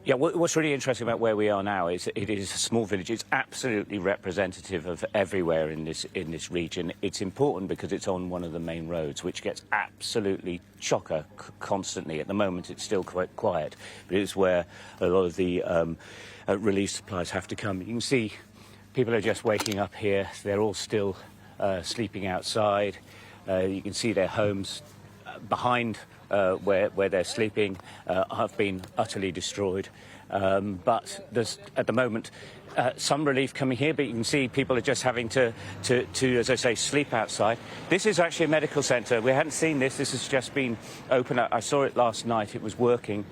Yeah, what's really interesting about where we are now is it is a small village. It's absolutely representative of everywhere in this region. It's important because it's on one of the main roads, which gets absolutely chocker constantly. At the moment, it's still quite quiet, but it's where a lot of the relief supplies have to come. You can see people are just waking up here. They're all still sleeping outside. You can see their homes behind where they're sleeping have been utterly destroyed. But there's, at the moment, some relief coming here, but you can see people are just having to, as I say, sleep outside. This is actually a medical centre. We hadn't seen this. This has just been open. I saw it last night. It was working.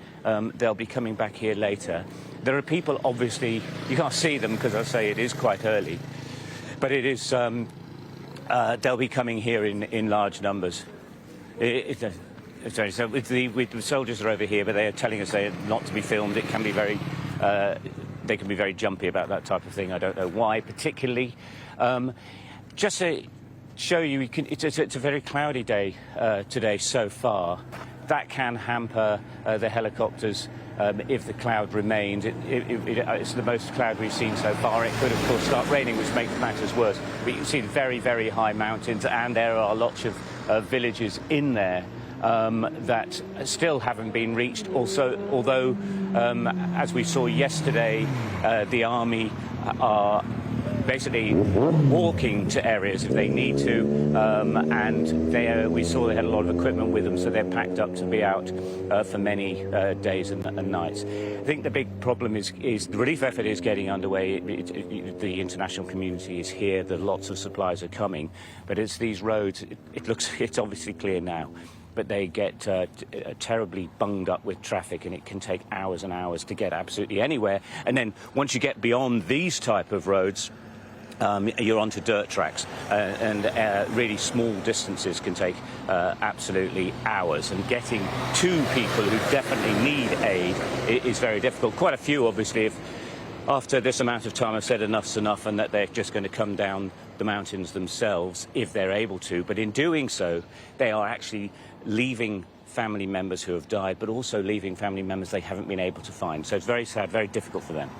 They'll be coming back here later. There are people, obviously, you can't see them because I say it is quite early, but it is, they'll be coming here in large numbers. So the soldiers are over here, but they are telling us they are not to be filmed. It can be very, they can be very jumpy about that type of thing. I don't know why particularly. Just to show you, it's a very cloudy day today so far. That can hamper the helicopters if the cloud remains. It's the most cloud we've seen so far. It could, of course, start raining, which makes matters worse. But you can see very, very high mountains, and there are lots of villages in there that still haven't been reached. Also, although, as we saw yesterday, the army are basically walking to areas if they need to, and we saw they had a lot of equipment with them, so they're packed up to be out for many days and nights. I think the big problem is the relief effort is getting underway. The international community is here. Lots of supplies are coming, but it's these roads. It's obviously clear now, but they get terribly bunged up with traffic, and it can take hours and hours to get absolutely anywhere. And then once you get beyond these type of roads, you're onto dirt tracks, and really small distances can take absolutely hours. And getting to people who definitely need aid is very difficult. Quite a few, obviously, if after this amount of time have said enough's enough and that they're just going to come down the mountains themselves if they're able to. But in doing so, they are actually leaving family members who have died, but also leaving family members they haven't been able to find. So it's very sad, very difficult for them.